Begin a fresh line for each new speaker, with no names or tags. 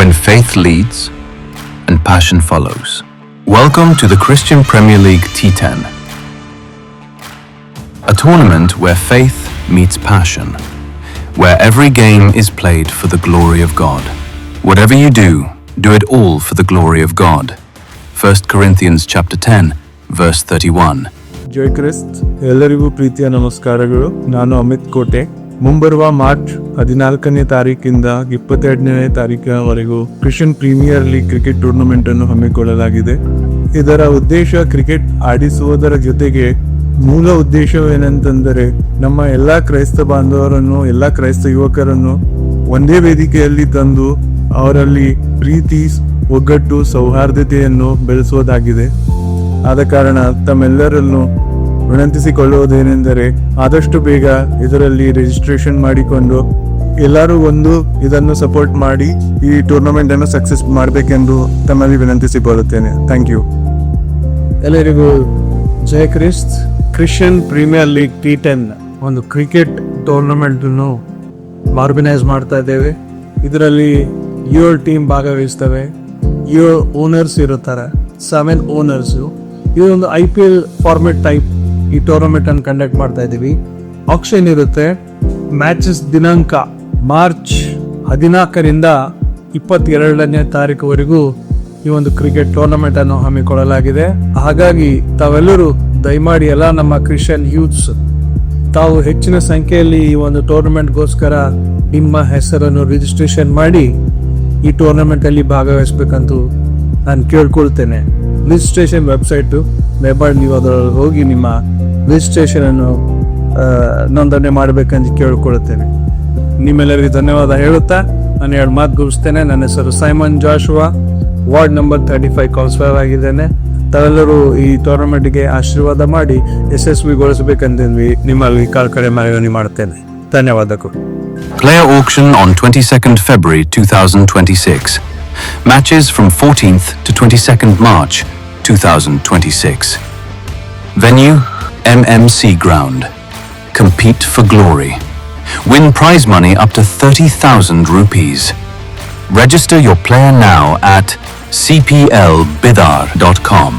when faith leads and passion follows. Welcome to the Christian Premier League T10, a tournament where faith meets passion, where every game is played for the glory of God. Whatever you do it all for the glory of God. 1 Corinthians chapter 10, verse 31.
Jai Christ. ಎಲ್ಲರಿಗೂ ಪ್ರೀತಿಯ ನಮಸ್ಕಾರಗಳು. ನಾನು ಅಮಿತ್ ಕೋಟೆ. ಮುಂಬರುವ March 14ನೇ ತಾರೀಕಿಂದ 22ನೇ ತಾರೀಕಿನವರೆಗೂ Christian premier league cricket tournament ಅನ್ನು ಹಮ್ಮಿಕೊಳ್ಳಲಾಗಿದೆ. ಇದರ ಉದ್ದೇಶ ಕ್ರಿಕೆಟ್ ಆಡಿಸುವುದರ ಜೊತೆಗೆ ಮೂಲ ಉದ್ದೇಶವೇನೆಂತಂದರೆ ನಮ್ಮ ಎಲ್ಲಾ ಕ್ರೈಸ್ತ ಬಾಂಧವರನ್ನು, ಎಲ್ಲಾ ಕ್ರೈಸ್ತ ಯುವಕರನ್ನು ಒಂದೇ ವೇದಿಕೆಯಲ್ಲಿ ತಂದು ಅವರಲ್ಲಿ ಪ್ರೀತಿ, ಒಗ್ಗಟ್ಟು, ಸೌಹಾರ್ದತೆಯನ್ನು ಬೆಳೆಸುವುದಾಗಿದೆ. ಆದ ಕಾರಣ ತಮ್ಮೆಲ್ಲರನ್ನು ವಿನಂತಿಸಿಕೊಳ್ಳುವುದೇನೆಂದರೆ ಆದಷ್ಟು ಬೇಗ ಇದರಲ್ಲಿ ರಿಜಿಸ್ಟ್ರೇಷನ್ ಮಾಡಿಕೊಂಡು ಎಲ್ಲರೂ ಇದನ್ನು ಸಪೋರ್ಟ್ ಮಾಡಿ ಈ ಟೂರ್ನಮೆಂಟ್ ಅನ್ನು ಸಕ್ಸಸ್ ಮಾಡಬೇಕೆಂದು ತಮ್ಮಲ್ಲಿ ವಿನಂತಿಸಿಕೊಳ್ಳುತ್ತೇನೆ. Thank you.
ಎಲ್ಲರಿಗೂ ಜೈ ಕ್ರಿಸ್ತ್. ಕ್ರಿಶ್ಚಿಯನ್ ಪ್ರೀಮಿಯರ್ ಲೀಗ್ T10 ಒಂದು ಕ್ರಿಕೆಟ್ ಟೂರ್ನಮೆಂಟ್ ಅನ್ನು ಆರ್ಗನೈಸ್ ಮಾಡ್ತಾ ಇದ್ದೇವೆ. ಇದರಲ್ಲಿ 7 ಟೀಮ್ ಭಾಗವಹಿಸ್ತವೆ. 7 ಓನರ್ಸ್ ಇರುತ್ತಾರೆ, 7 ಓನರ್ಸು. ಇದೊಂದು IPL ಫಾರ್ಮೆಟ್ ಟೈಪ್ ಈ ಟೂರ್ನಮೆಂಟ್ ಅನ್ನು ಕಂಡಕ್ಟ್ ಮಾಡ್ತಾ ಇದ್ದೀವಿ. ಆಕ್ಷನ್ ಇರುತ್ತೆ. ಮ್ಯಾಚಸ್ ದಿನಾಂಕ ಮಾರ್ಚ್ 14ರಿಂದ 22ನೇ ತಾರೀಕುವರೆಗೂ ಈ ಒಂದು ಕ್ರಿಕೆಟ್ ಟೂರ್ನಮೆಂಟ್ ಅನ್ನು ಹಮ್ಮಿಕೊಳ್ಳಲಾಗಿದೆ. ಹಾಗಾಗಿ ತಾವೆಲ್ಲರೂ ದಯಮಾಡಿ ಎಲ್ಲ ನಮ್ಮ ಕ್ರಿಶ್ಚಿಯನ್ ಯೂತ್ಸ್ ತಾವು ಹೆಚ್ಚಿನ ಸಂಖ್ಯೆಯಲ್ಲಿ ಈ ಒಂದು ಟೂರ್ನಮೆಂಟ್ಗೋಸ್ಕರ ನಿಮ್ಮ ಹೆಸರನ್ನು ರಿಜಿಸ್ಟ್ರೇಷನ್ ಮಾಡಿ ಈ ಟೂರ್ನಮೆಂಟ್ ಅಲ್ಲಿ ಭಾಗವಹಿಸಬೇಕಂತೂ ನಾನು ಕೇಳ್ಕೊಳ್ತೇನೆ. ರಿಜಿಸ್ಟ್ರೇಷನ್ ವೆಬ್ಸೈಟು ದಯಮಾಡಿ ನೀವು ಅದರಲ್ಲಿ ಹೋಗಿ ನಿಮ್ಮ ರಿಜಿಸ್ಟ್ರೇಷನ್ ಅನ್ನು ನೋಂದಣಿ ಮಾಡಬೇಕಂತ ಕೇಳ್ಕೊಳ್ತೇನೆ. ನಿಮ್ಮೆಲ್ಲರಿಗೂ ಧನ್ಯವಾದ ಹೇಳುತ್ತಾ ನಾನು 2 ಮಾತು ಗುರುಸ್ತೇನೆ. ನನ್ನ ಹೆಸರು ಸೈಮನ್ ಜಾಶುವಾ, ವಾರ್ಡ್ ನಂಬರ್ 35 ಕೌನ್ಸಿಲರ್ ಆಗಿದ್ದೇನೆ. ತಾವೆಲ್ಲರೂ ಈ ಟೂರ್ನಮೆಂಟ್ಗೆ ಆಶೀರ್ವಾದ ಮಾಡಿ ಯಶಸ್ವಿಗೊಳಿಸಬೇಕಂತ ನಿಮ್ಮಲ್ಲಿ ಕಳಕಳಿ ಮನವಿ ಮಾಡ್ತೇನೆ. ಧನ್ಯವಾದಗಳು.
Player auction on 22nd February 2026. Matches from 14th to 22nd March 2026. Venue, MMC Ground. Compete for glory. Win prize money up to 30,000 rupees. Register your player now at cplbidar.com.